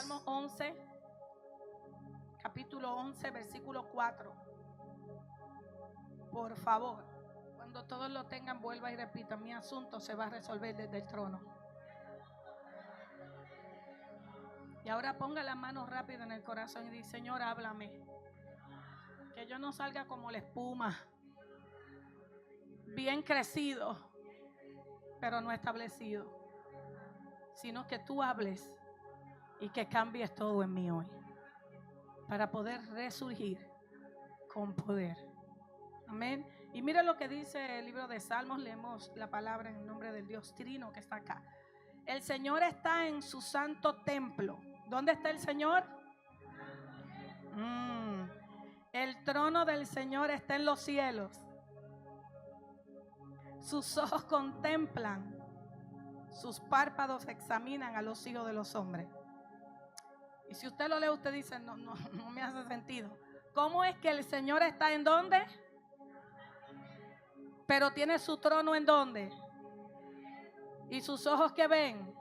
Salmo 11, capítulo 11, versículo 4. Por favor, cuando todos lo tengan, vuelva y repita: mi asunto se va a resolver desde el trono. Y ahora ponga las manos rápido en el corazón y dice: Señor, háblame. Que yo no salga como la espuma, bien crecido, pero no establecido, sino que tú hables y que cambies todo en mí hoy, para poder resurgir con poder. Amén. Y mira lo que dice el libro de Salmos. Leemos la palabra en el nombre del Dios Trino que está acá. El Señor está en su santo templo. ¿Dónde está el Señor? El trono del Señor está en los cielos. Sus ojos contemplan, sus párpados examinan a los hijos de los hombres. Y si usted lo lee, usted dice: no me hace sentido. ¿Cómo es que el Señor está en dónde? Pero tiene su trono en dónde. Y sus ojos que ven.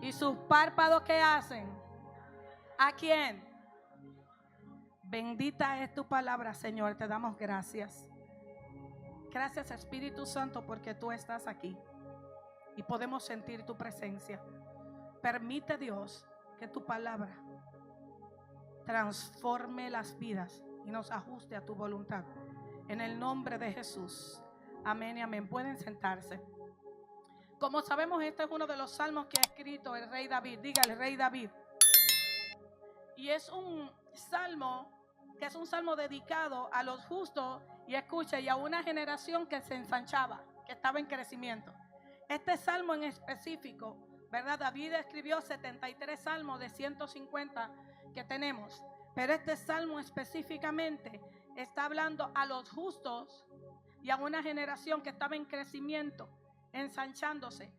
Y sus párpados que hacen. ¿A quién? Bendita es tu palabra, Señor. Te damos gracias. Gracias, Espíritu Santo, porque tú estás aquí y podemos sentir tu presencia. Permite, Dios, que tu palabra transforme las vidas y nos ajuste a tu voluntad. En el nombre de Jesús. Amén y amén. Pueden sentarse. Como sabemos, este es uno de los salmos que ha escrito el rey David. Diga, el rey David. Y es un salmo que es un salmo dedicado a los justos, y escucha, y a una generación que se ensanchaba, que estaba en crecimiento. Este salmo en específico, ¿verdad? David escribió 73 salmos de 150 que tenemos, pero este salmo específicamente está hablando a los justos y a una generación que estaba en crecimiento, ensanchándose.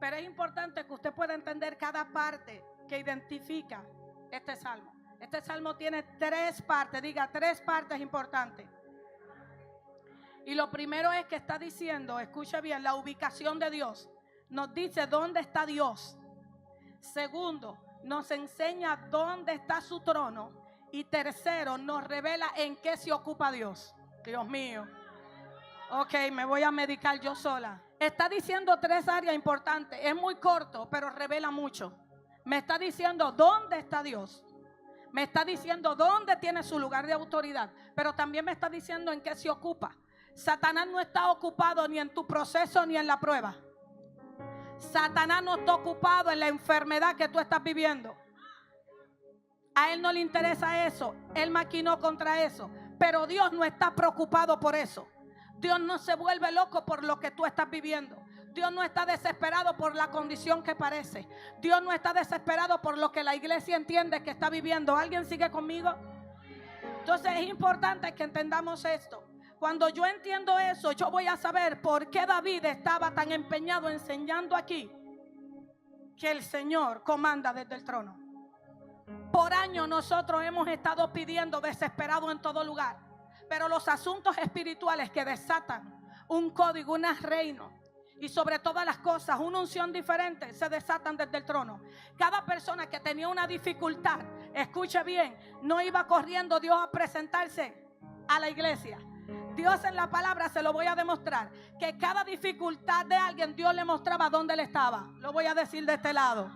Pero es importante que usted pueda entender cada parte que identifica este salmo. Este salmo tiene 3 partes, diga, 3 partes importantes. Y lo primero es que está diciendo, escuche bien, la ubicación de Dios. Nos dice dónde está Dios. Segundo, nos enseña dónde está su trono. Y tercero, nos revela en qué se ocupa Dios. Dios mío. Ok, me voy a medicar yo sola. Está diciendo 3 áreas importantes. Es muy corto, pero revela mucho. Me está diciendo dónde está Dios. Me está diciendo dónde tiene su lugar de autoridad. Pero también me está diciendo en qué se ocupa. Satanás no está ocupado ni en tu proceso ni en la prueba. Satanás no está ocupado en la enfermedad que tú estás viviendo. A él no le interesa eso. Él maquinó contra eso. Pero Dios no está preocupado por eso. Dios no se vuelve loco por lo que tú estás viviendo. Dios no está desesperado por la condición que parece. Dios no está desesperado por lo que la iglesia entiende que está viviendo. ¿Alguien sigue conmigo? Entonces es importante que entendamos esto. Cuando yo entiendo eso, yo voy a saber por qué David estaba tan empeñado enseñando aquí que el Señor comanda desde el trono. Por años nosotros hemos estado pidiendo desesperado en todo lugar. Pero los asuntos espirituales que desatan un código, un reino, y sobre todas las cosas, una unción diferente, se desatan desde el trono. Cada persona que tenía una dificultad, escuche bien, no iba corriendo Dios a presentarse a la iglesia. Dios en la palabra se lo voy a demostrar, que cada dificultad de alguien Dios le mostraba dónde él estaba. Lo voy a decir de este lado.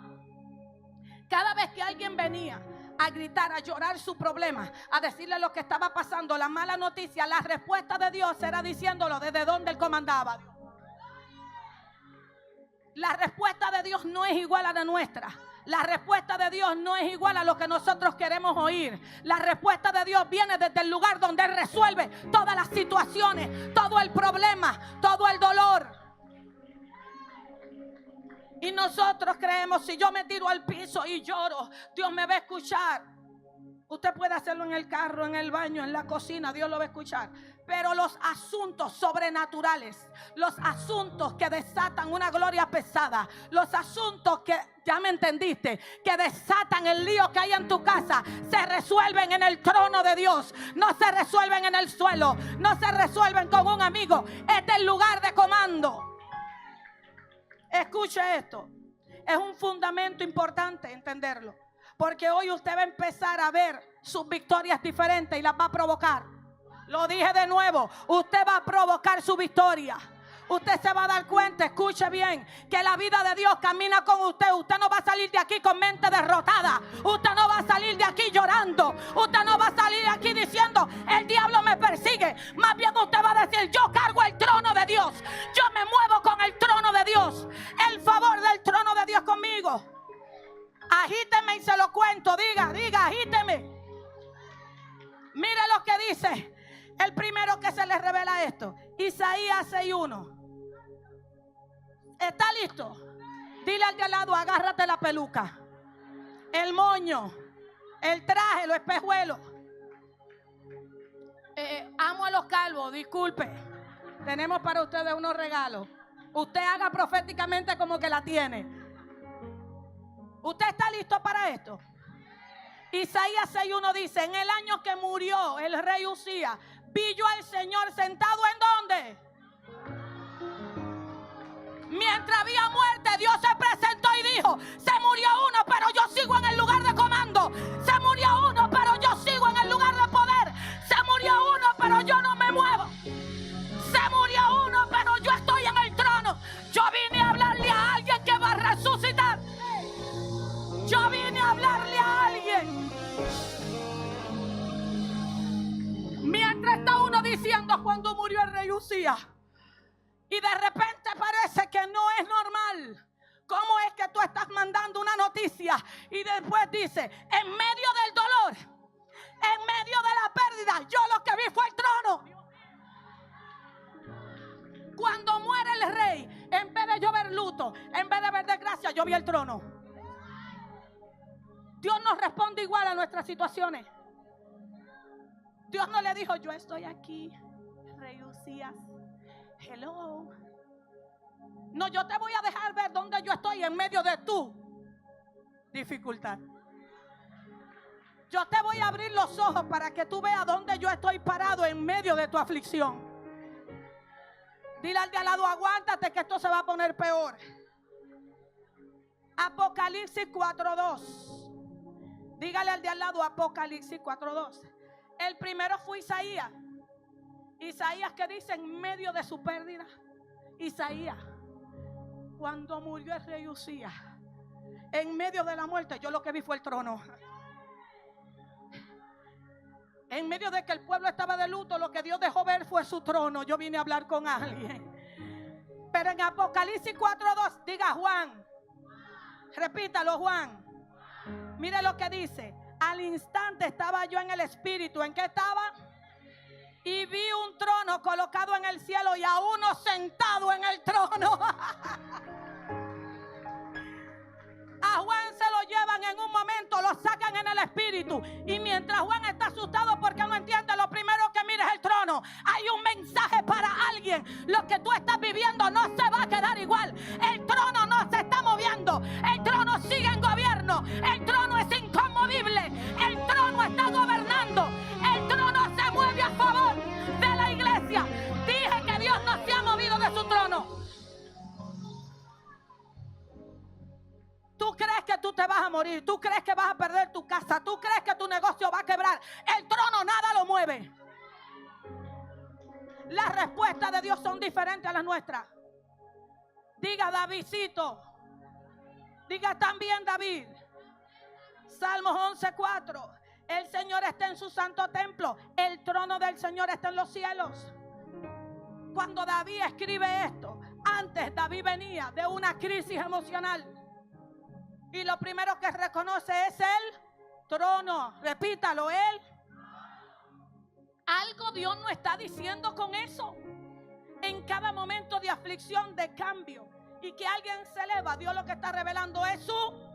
Cada vez que alguien venía a gritar, a llorar su problema, a decirle lo que estaba pasando, la mala noticia, la respuesta de Dios era diciéndolo desde donde él comandaba. La respuesta de Dios no es igual a la nuestra. La respuesta de Dios no es igual a lo que nosotros queremos oír. La respuesta de Dios viene desde el lugar donde Él resuelve todas las situaciones, todo el problema, todo el dolor. Y nosotros creemos, si yo me tiro al piso y lloro, Dios me va a escuchar. Usted puede hacerlo en el carro, en el baño, en la cocina, Dios lo va a escuchar. Pero los asuntos sobrenaturales, los asuntos que desatan una gloria pesada, los asuntos que, ya me entendiste, que desatan el lío que hay en tu casa, se resuelven en el trono de Dios. No se resuelven en el suelo, no se resuelven con un amigo. Este es el lugar de comando. Escuche esto. Es un fundamento importante entenderlo. Porque hoy usted va a empezar a ver sus victorias diferentes y las va a provocar. Lo dije de nuevo, usted va a provocar su victoria. Usted se va a dar cuenta, escuche bien, que la vida de Dios camina con usted. Usted no va a salir de aquí con mente derrotada. Usted no va a salir de aquí llorando. Usted no va a salir de aquí diciendo, el diablo me persigue. Más bien usted va a decir, yo cargo el trono de Dios. Yo me muevo con el trono de Dios. El favor del trono de Dios conmigo. Agíteme y se lo cuento. Diga, agíteme. Mire lo que dice el primero que se le revela esto. Isaías 6:1. ¿Está listo? Dile al de al lado, agárrate la peluca, el moño, el traje, los espejuelos. Amo a los calvos, disculpe. Tenemos para ustedes unos regalos. Usted haga proféticamente como que la tiene. ¿Usted está listo para esto? Isaías 6:1 dice, en el año que murió el rey Usías, vi yo al Señor sentado ¿en dónde? Mientras había muerte, Dios se presentó y dijo, se murió uno, pero yo sigo en el lugar de comando. Se murió uno, pero yo sigo en el lugar de poder. Se murió uno, pero yo no me muevo. Se murió uno, pero yo estoy en el trono. Yo vine a hablarle a alguien que va a resucitar. Yo vine a hablarle a alguien. Mientras está uno diciendo cuando murió el rey Usías. Y de repente parece que no es normal. ¿Cómo es que tú estás mandando una noticia y después dice, en medio del dolor, en medio de la pérdida, yo lo que vi fue el trono? Cuando muere el rey, en vez de yo ver luto, en vez de ver desgracia, yo vi el trono. Dios nos responde igual a nuestras situaciones. Dios no le dijo, yo estoy aquí, rey Usías. Hello. No, yo te voy a dejar ver dónde yo estoy en medio de tu dificultad. Yo te voy a abrir los ojos para que tú veas dónde yo estoy parado en medio de tu aflicción. Dile al de al lado, aguántate que esto se va a poner peor. Apocalipsis 4:2. Dígale al de al lado, Apocalipsis 4:2. El primero fue Isaías. Isaías, que dice en medio de su pérdida. Isaías, cuando murió el rey Usías, en medio de la muerte, yo lo que vi fue el trono. En medio de que el pueblo estaba de luto, lo que Dios dejó ver fue su trono. Yo vine a hablar con alguien. Pero en Apocalipsis 4:2, diga Juan. Repítalo, Juan. Mire lo que dice. Al instante estaba yo en el espíritu. ¿En qué estaba? Y vi un trono colocado en el cielo y a uno sentado en el trono. A Juan se lo llevan en un momento, lo sacan en el espíritu. Y mientras Juan está asustado porque no entiende, lo primero que mira es el trono. Hay un mensaje para alguien. Lo que tú estás viviendo no se va a quedar igual. El trono no se está moviendo. El trono sigue en gobierno. El trono es inconmovible. El trono está gobernando. El trono se mueve a favor de la iglesia. Dije que Dios no se ha movido de su trono. Tú crees que tú te vas a morir. Tú crees que vas a perder tu casa. Tú crees que tu negocio va a quebrar. El trono nada lo mueve. Las respuestas de Dios son diferentes a las nuestras. Diga Davidcito. Diga también David. Salmos 11:4. El Señor está en su santo templo. El trono del Señor está en los cielos. Cuando David escribe esto, antes David venía de una crisis emocional. Y lo primero que reconoce es el trono. Repítalo, él. Algo Dios no está diciendo con eso. En cada momento de aflicción, de cambio, y que alguien se eleva, Dios lo que está revelando es su.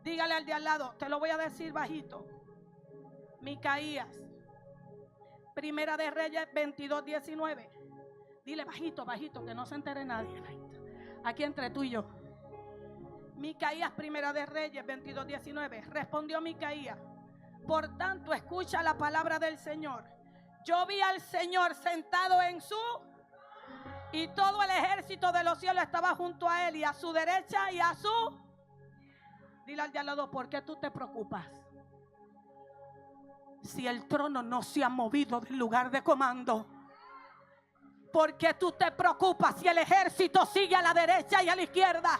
Dígale al de al lado, te lo voy a decir bajito. Micaías, Primera de Reyes 22:19. Dile bajito, bajito, que no se entere nadie. Aquí entre tú y yo. Micaías, Primera de Reyes 22:19. Respondió Micaías: por tanto, escucha la palabra del Señor. Yo vi al Señor sentado en su. Y todo el ejército de los cielos estaba junto a él, y a su derecha y a su... Dile al de al lado, ¿por qué tú te preocupas? Si el trono no se ha movido del lugar de comando. ¿Por qué tú te preocupas si el ejército sigue a la derecha y a la izquierda?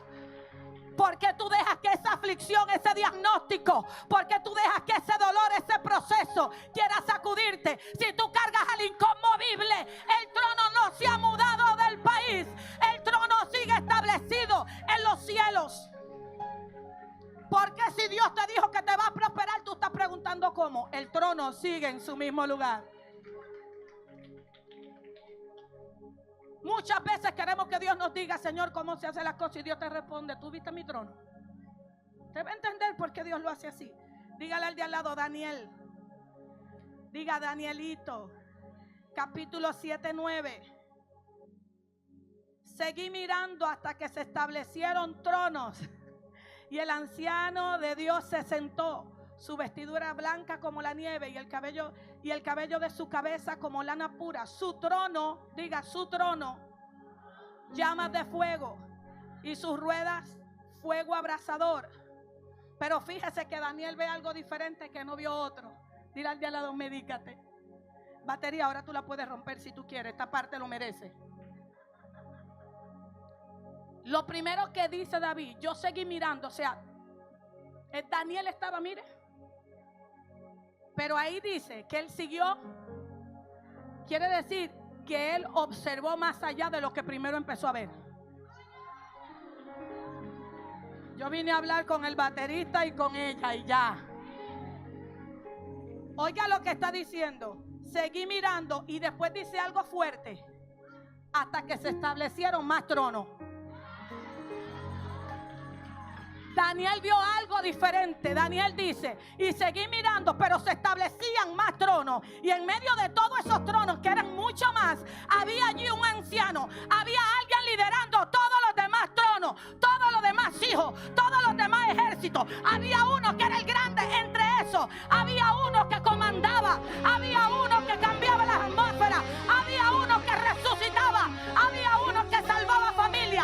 ¿Por qué tú dejas que esa aflicción, ese diagnóstico, por qué tú dejas que ese dolor, ese proceso quiera sacudirte? Si tú cargas al inconmovible, el trono no se ha mudado del país. El trono sigue establecido en los cielos. Porque si Dios te dijo que te va a prosperar, tú estás preguntando cómo. El trono sigue en su mismo lugar. Muchas veces queremos que Dios nos diga, Señor, cómo se hacen las cosas, y Dios te responde, ¿tú viste mi trono? Te va a entender por qué Dios lo hace así. Dígale al de al lado, Daniel. Diga, Danielito, capítulo 7-9. Seguí mirando hasta que se establecieron tronos, y el anciano de Dios se sentó. Su vestidura blanca como la nieve, y el cabello de su cabeza como lana pura. Su trono, diga, su trono, llamas de fuego, y sus ruedas fuego abrasador. Pero fíjese que Daniel ve algo diferente que no vio otro. Dile al de al lado, medícate. Batería, ahora tú la puedes romper si tú quieres. Esta parte lo merece. Lo primero que dice David, yo seguí mirando, o sea, Daniel estaba, mire, pero ahí dice que él siguió. Quiere decir que él observó más allá de lo que primero empezó a ver. Yo vine a hablar con el baterista y con ella y ya. Oiga lo que está diciendo. Seguí mirando, y después dice algo fuerte. Hasta que se establecieron más tronos. Daniel vio algo diferente. Daniel dice, y seguí mirando, pero se establecían más tronos. Y en medio de todos esos tronos, que eran mucho más, había allí un anciano. Había alguien liderando todos los demás tronos, todos los demás hijos, todos los demás ejércitos. Había uno que era el grande entre esos. Había uno que comandaba. Había uno que cambiaba las atmósferas. Había uno que resucitaba. Había uno que salvaba familia.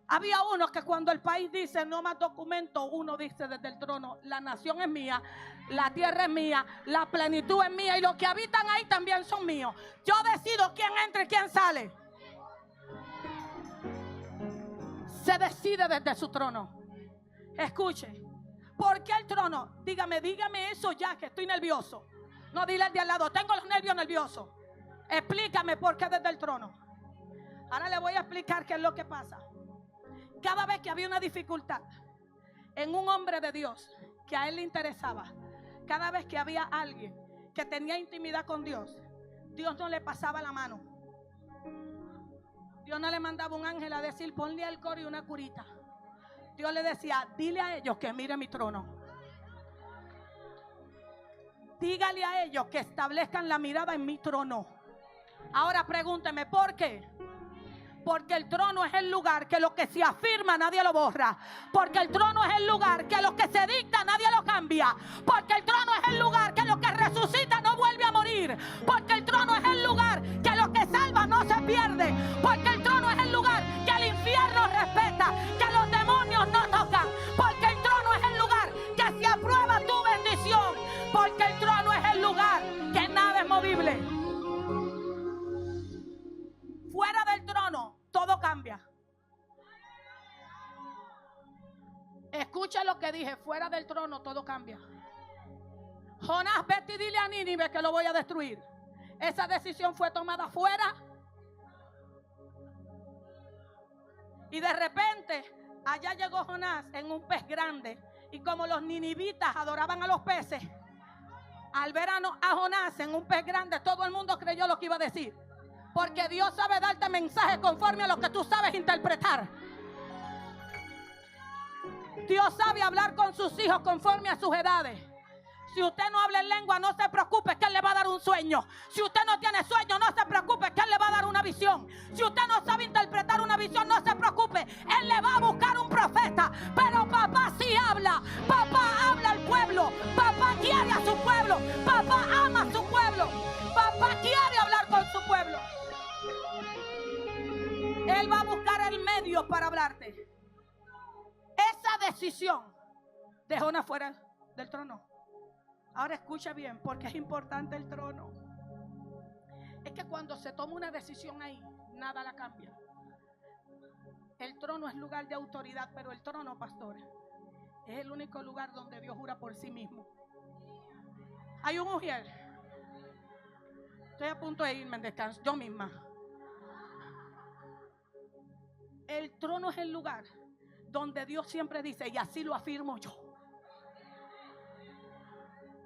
Había uno que cuando el país dice no más documentos, uno dice desde el trono, la nación es mía, la tierra es mía, la plenitud es mía, y los que habitan ahí también son míos. Yo decido quién entra y quién sale. Se decide desde su trono. Escuche, ¿por qué el trono? Dígame eso ya, que estoy nervioso. No, dile al de al lado, tengo los nervios nerviosos. Explícame por qué desde el trono. Ahora le voy a explicar qué es lo que pasa. Cada vez que había una dificultad en un hombre de Dios que a él le interesaba, cada vez que había alguien que tenía intimidad con Dios, Dios no le pasaba la mano. Dios no le mandaba un ángel a decir, ponle alcohol y una curita. Dios le decía, dile a ellos que mire mi trono. Dígale a ellos que establezcan la mirada en mi trono. Ahora pregúnteme, ¿por qué? Porque el trono es el lugar que lo que se afirma nadie lo borra. Porque el trono es el lugar que lo que se dicta nadie lo cambia. Porque el trono es el lugar que lo que resucita no vuelve a morir. Porque el trono es el lugar que lo que salva no se pierde. Porque el trono es el lugar que el infierno respeta, que los demonios no tocan. Porque el trono es el lugar que se aprueba tu bendición. Porque el trono es el lugar que nada es movible. Fuera del trono, todo cambia. Escucha lo que dije, fuera del trono, todo cambia. Jonás, vete y dile a Nínive que lo voy a destruir. Esa decisión fue tomada fuera. Y de repente, allá llegó Jonás en un pez grande. Y como los ninivitas adoraban a los peces, al ver a Jonás en un pez grande, todo el mundo creyó lo que iba a decir. Porque Dios sabe darte mensajes conforme a lo que tú sabes interpretar. Dios sabe hablar con sus hijos conforme a sus edades. Si usted no habla en lengua, no se preocupe, que Él le va a dar un sueño. Si usted no tiene sueño, no se preocupe, que Él le va a dar una visión. Si usted no sabe interpretar una visión, no se preocupe, Él le va a buscar un profeta. Pero papá sí habla. Papá habla al pueblo. Papá quiere a su pueblo. Papá para hablarte. Esa decisión dejó una fuera del trono. Ahora escucha bien, porque es importante el trono. Es que cuando se toma una decisión ahí, nada la cambia. El trono es lugar de autoridad, pero el trono, pastor, es el único lugar donde Dios jura por sí mismo. Hay un mujer. Estoy a punto de irme en descanso, yo misma. El trono es el lugar donde Dios siempre dice, y así lo afirmo yo.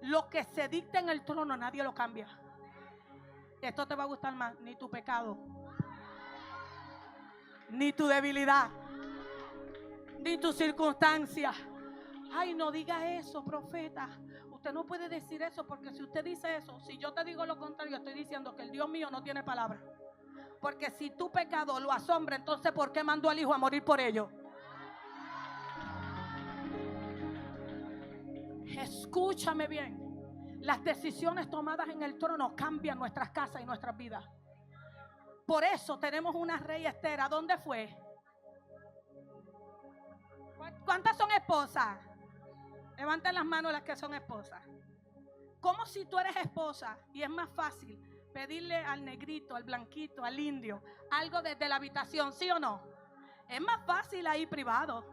Lo que se dicta en el trono nadie lo cambia. Esto te va a gustar más, ni tu pecado, ni tu debilidad, ni tu circunstancia. Ay, no diga eso, profeta. Usted no puede decir eso, porque si usted dice eso, si yo te digo lo contrario, estoy diciendo que el Dios mío no tiene palabra. Porque si tu pecado lo asombra, entonces ¿por qué mandó al Hijo a morir por ello? Escúchame bien. Las decisiones tomadas en el trono cambian nuestras casas y nuestras vidas. Por eso tenemos una rey Esther. ¿A dónde fue? ¿Cuántas son esposas? Levanten las manos las que son esposas. Como si tú eres esposa y es más fácil pedirle al negrito, al blanquito, al indio algo desde la habitación, ¿sí o no? Es más fácil ahí privado,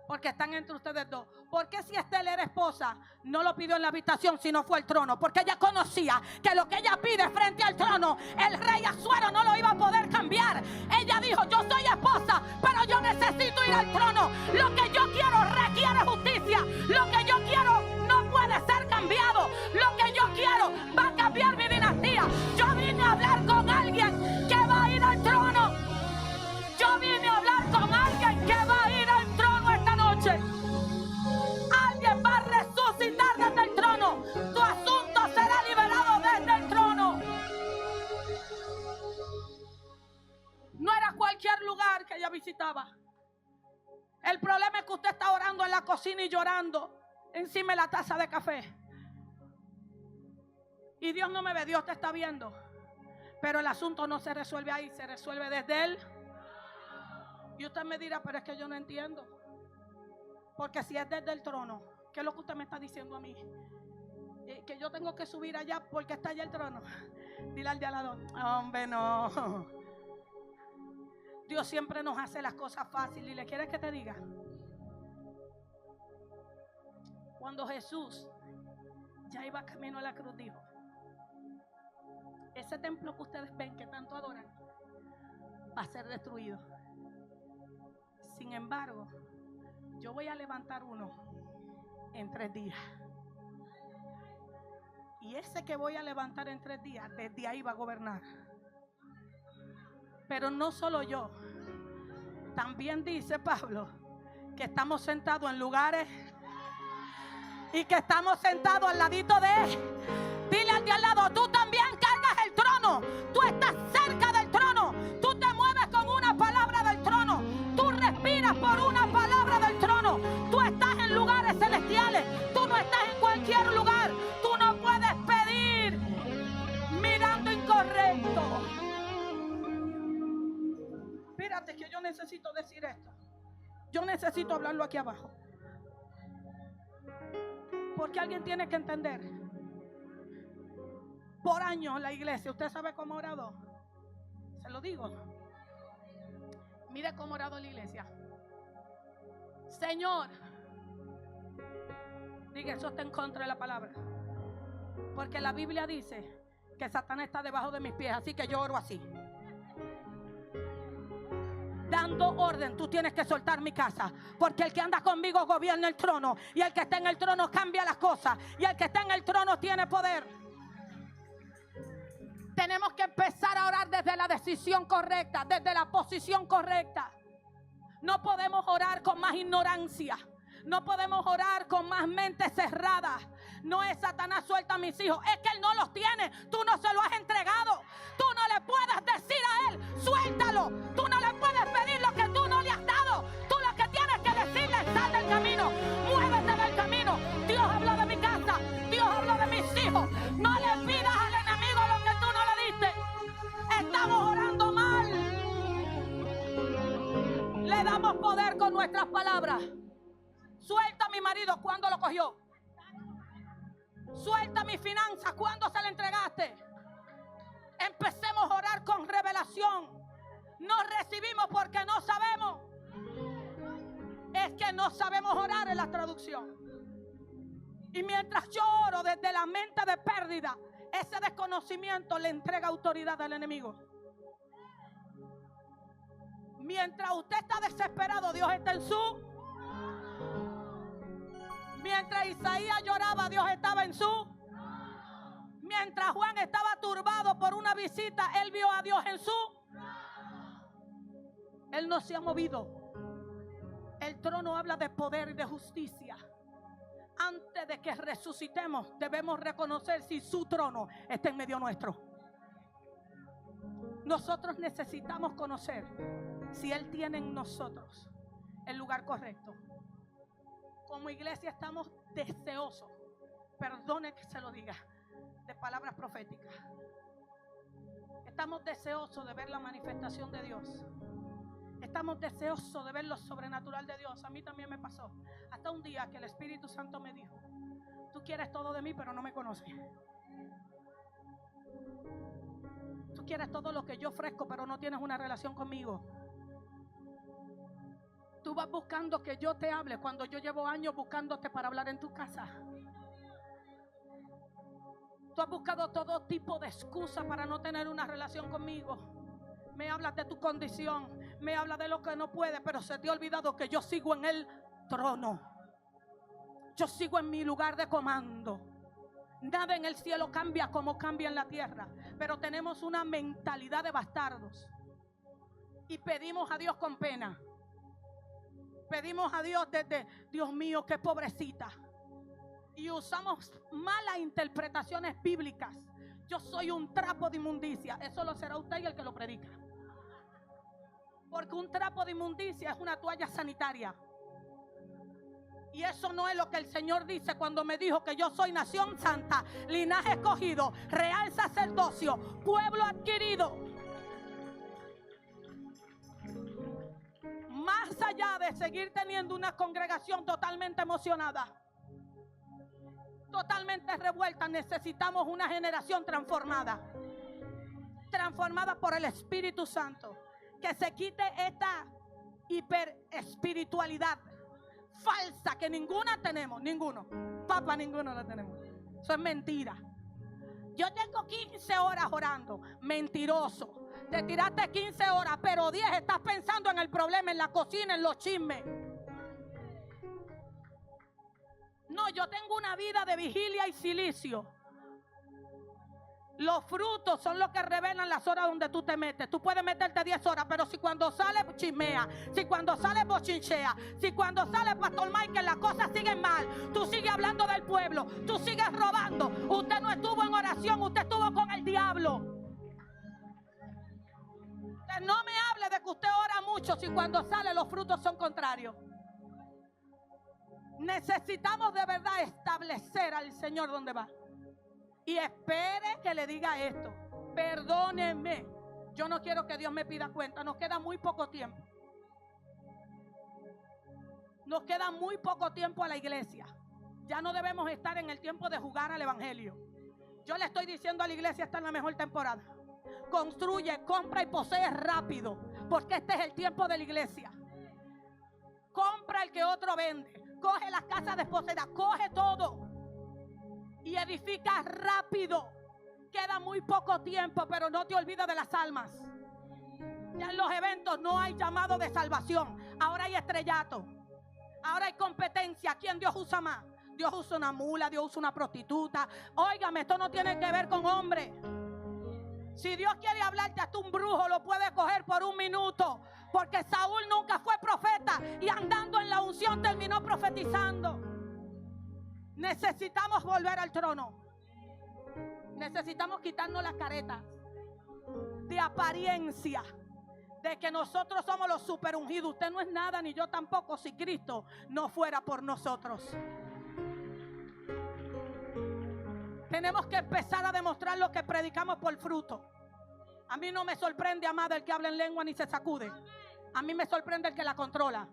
porque están entre ustedes dos. ¿Por qué si Esther era esposa no lo pidió en la habitación sino fue al trono? Porque ella conocía que lo que ella pide frente al trono, el rey Asuero no lo iba a poder cambiar. Ella dijo, yo soy esposa, pero yo necesito ir al trono. Lo que yo quiero requiere justicia. Lo que yo quiero no puede ser cambiado. Lo que yo quiero va a cambiar mi dinastía. Yo vine a hablar con alguien que va a ir al trono. Yo vine a hablar con alguien que va a ir al trono esta noche. Alguien va a resucitar desde el trono. Tu asunto será liberado desde el trono. No era cualquier lugar que ella visitaba. El problema es que usted está orando en la cocina y llorando encima de la taza de café. Y Dios no me ve, Dios te está viendo. Pero el asunto no se resuelve ahí, se resuelve desde Él. Y usted me dirá, pero es que yo no entiendo. Porque si es desde el trono, ¿qué es lo que usted me está diciendo a mí? Que yo tengo que subir allá porque está allá el trono. Dile al de al lado, hombre, no. Dios siempre nos hace las cosas fáciles. ¿Y le quieres que te diga? Cuando Jesús ya iba camino a la cruz, dijo, ese templo que ustedes ven que tanto adoran va a ser destruido. Sin embargo, yo voy a levantar uno en 3 días. Y ese que voy a levantar en 3 días, desde ahí va a gobernar. Pero no solo yo. También dice Pablo que estamos sentados en lugares y que estamos sentados al ladito de él. Dile al de al lado, tú también cargas el trono. Tú estás cerca del trono. Tú te mueves con una palabra del trono. Tú respiras por una palabra del trono. Tú estás en lugares celestiales. Tú no estás en cualquier lugar. Tú no puedes pedir mirando incorrecto. Espérate que yo necesito decir esto. Yo necesito hablarlo aquí abajo. Porque alguien tiene que entender. Por años la iglesia, ¿usted sabe cómo ha orado? Se lo digo. Mire cómo ha orado la iglesia. Señor, diga, eso está en contra de la palabra. Porque la Biblia dice que Satanás está debajo de mis pies, así que yo oro así. Dando orden, tú tienes que soltar mi casa, porque el que anda conmigo gobierna el trono, y el que está en el trono cambia las cosas, y el que está en el trono tiene poder. Tenemos que empezar a orar desde la decisión correcta, desde la posición correcta. No podemos orar con más ignorancia. No podemos orar con más mente cerrada. No es Satanás, suelta a mis hijos. Es que él no los tiene. Tú no se lo has entregado. Tú no le puedes decir a él, suéltalo. Tú no le puedes pedir lo que tú no le has dado. Tú lo que tienes que decirle es, sal del camino, muévete del camino. Dios habló de mi casa. Dios habló de mis hijos. No le pidas al enemigo lo que tú no le diste. Estamos orando mal. Le da ¿Cuándo lo cogió? Suelta mi finanza. ¿Cuándo se la entregaste? Empecemos a orar con revelación. No recibimos porque no sabemos. Es que no sabemos orar en la traducción. Y mientras yo oro desde la mente de pérdida, ese desconocimiento le entrega autoridad al enemigo. Mientras usted está desesperado, Dios está en su. Mientras Isaías lloraba, Dios estaba en su. Mientras Juan estaba turbado por una visita, él vio a Dios en su. Él no se ha movido. El trono habla de poder y de justicia. Antes de que resucitemos, debemos reconocer si su trono está en medio nuestro. Nosotros necesitamos conocer si Él tiene en nosotros el lugar correcto. Como iglesia estamos deseosos, perdone que se lo diga, de palabras proféticas. Estamos deseosos de ver la manifestación de Dios. Estamos deseosos de ver lo sobrenatural de Dios. A mí también me pasó. Hasta un día que el Espíritu Santo me dijo: tú quieres todo de mí, pero no me conoces. Tú quieres todo lo que yo ofrezco, pero no tienes una relación conmigo. Tú vas buscando que yo te hable cuando yo llevo años buscándote para hablar en tu casa. Tú has buscado todo tipo de excusa para no tener una relación conmigo. Me hablas de tu condición, me hablas de lo que no puedes, pero se te ha olvidado que yo sigo en el trono. Yo sigo en mi lugar de comando. Nada en el cielo cambia como cambia en la tierra, pero tenemos una mentalidad de bastardos y pedimos a Dios con pena. Pedimos a Dios desde: Dios mío, qué pobrecita. Y usamos malas interpretaciones bíblicas. Yo soy un trapo de inmundicia. Eso lo será usted y el que lo predica. Porque un trapo de inmundicia es una toalla sanitaria. Y eso no es lo que el Señor dice cuando me dijo que yo soy nación santa, linaje escogido, real sacerdocio, pueblo adquirido. Más allá de seguir teniendo una congregación totalmente emocionada, totalmente revuelta, necesitamos una generación transformada por el Espíritu Santo, que se quite esta hiperespiritualidad falsa que ninguno la tenemos. Eso es mentira. Yo tengo 15 horas orando. Mentiroso. Te tiraste 15 horas, pero 10 estás pensando en el problema, en la cocina, en los chismes. No, yo tengo una vida de vigilia y silicio. Los frutos son los que revelan las horas donde tú te metes. Tú puedes meterte 10 horas, pero si cuando sales chismea, si cuando sales bochinchea, si cuando sales Pastor Michael las cosas siguen mal, tú sigues hablando del pueblo, tú sigues robando. Usted no estuvo en oración, usted estuvo con el diablo. Usted no me hable de que usted ora mucho si cuando sale los frutos son contrarios. Necesitamos de verdad establecer al Señor donde va. Y espere que le diga esto: perdóneme, yo no quiero que Dios me pida cuenta. Nos queda muy poco tiempo. Nos queda muy poco tiempo a la iglesia. Ya no debemos estar en el tiempo de jugar al evangelio. Yo le estoy diciendo a la iglesia: está en la mejor temporada. Construye, compra y posee rápido, porque este es el tiempo de la iglesia. Compra el que otro vende. Coge las casas desposeídas, coge todo y edifica rápido. Queda muy poco tiempo, pero no te olvides de las almas. Ya en los eventos no hay llamado de salvación. Ahora hay estrellato. Ahora hay competencia. ¿Quién Dios usa más? Dios usa una mula, Dios usa una prostituta. Óigame, esto no tiene que ver con hombres. Si Dios quiere hablarte, hasta un brujo lo puede coger por un minuto. Porque Saúl nunca fue profeta y andando en la unción terminó profetizando. Necesitamos volver al trono. Necesitamos quitarnos las caretas de apariencia, de que nosotros somos los super ungidos. Usted no es nada, ni yo tampoco, si Cristo no fuera por nosotros. Tenemos que empezar a demostrar lo que predicamos por fruto. A mí no me sorprende, amada, el que habla en lengua ni se sacude. A mí me sorprende el que la controla.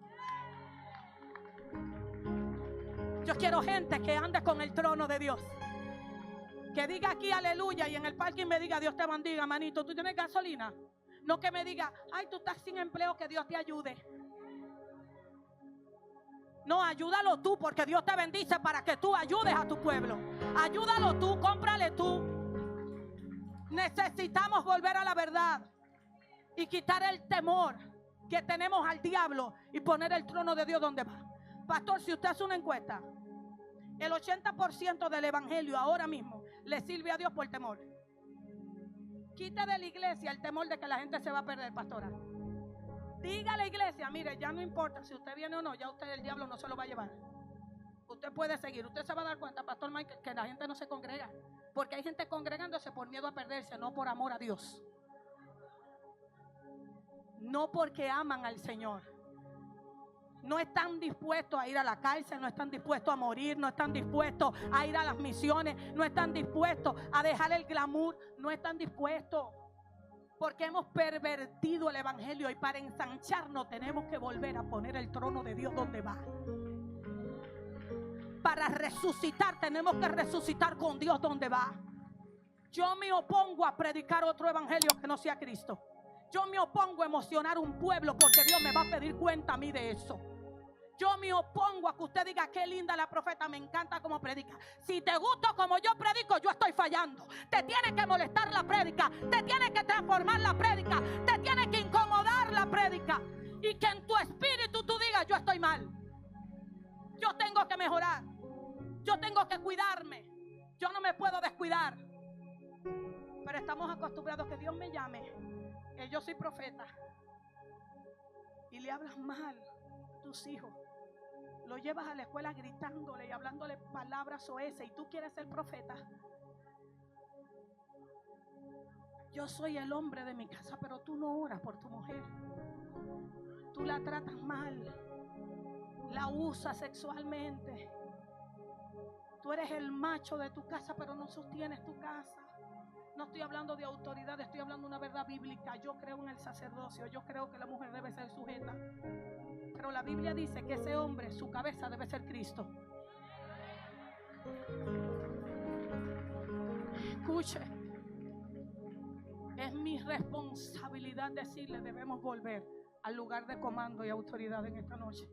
Yo quiero gente que ande con el trono de Dios. Que diga aquí aleluya y en el parking me diga Dios te bendiga, manito. ¿Tú tienes gasolina? No que me diga, ay, tú estás sin empleo, que Dios te ayude. No, ayúdalo tú, porque Dios te bendice para que tú ayudes a tu pueblo. Ayúdalo tú, cómprale tú. Necesitamos volver a la verdad y quitar el temor que tenemos al diablo y poner el trono de Dios donde va. Pastor, si usted hace una encuesta, el 80% del evangelio ahora mismo le sirve a Dios por temor. Quite de la iglesia el temor de que la gente se va a perder, pastora. Diga a la iglesia, mire, ya no importa si usted viene o no, ya usted el diablo no se lo va a llevar. Usted puede seguir, usted se va a dar cuenta, pastor Michael, que la gente no se congrega. Porque hay gente congregándose por miedo a perderse, no por amor a Dios. No porque aman al Señor. No están dispuestos a ir a la cárcel, no están dispuestos a morir, no están dispuestos a ir a las misiones, no están dispuestos a dejar el glamour, no están dispuestos. Porque hemos pervertido el evangelio y para ensancharnos tenemos que volver a poner el trono de Dios donde va. Para resucitar tenemos que resucitar con Dios donde va. Yo me opongo a predicar otro evangelio que no sea Cristo. Yo me opongo a emocionar un pueblo porque Dios me va a pedir cuenta a mí de eso. Yo me opongo a que usted diga qué linda la profeta, me encanta cómo predica. Si te gusta como yo predico, yo estoy fallando. Te tiene que molestar la prédica, te tiene que transformar la prédica, te tiene que incomodar la prédica. Y que en tu espíritu tú digas, yo estoy mal. Yo tengo que mejorar. Yo tengo que cuidarme. Yo no me puedo descuidar. Pero estamos acostumbrados a que Dios me llame, que yo soy profeta, y le hablas mal a tus hijos. Lo llevas a la escuela gritándole y hablándole palabras soeces, y tú quieres ser profeta. Yo soy el hombre de mi casa, pero tú no oras por tu mujer. Tú la tratas mal, la usas sexualmente. Tú eres el macho de tu casa, pero no sostienes tu casa. No estoy hablando de autoridad, estoy hablando de una verdad bíblica. Yo creo en el sacerdocio, yo creo que la mujer debe ser sujeta. Pero la Biblia dice que ese hombre, su cabeza debe ser Cristo. Escuche, es mi responsabilidad decirle, debemos volver al lugar de comando y autoridad en esta noche.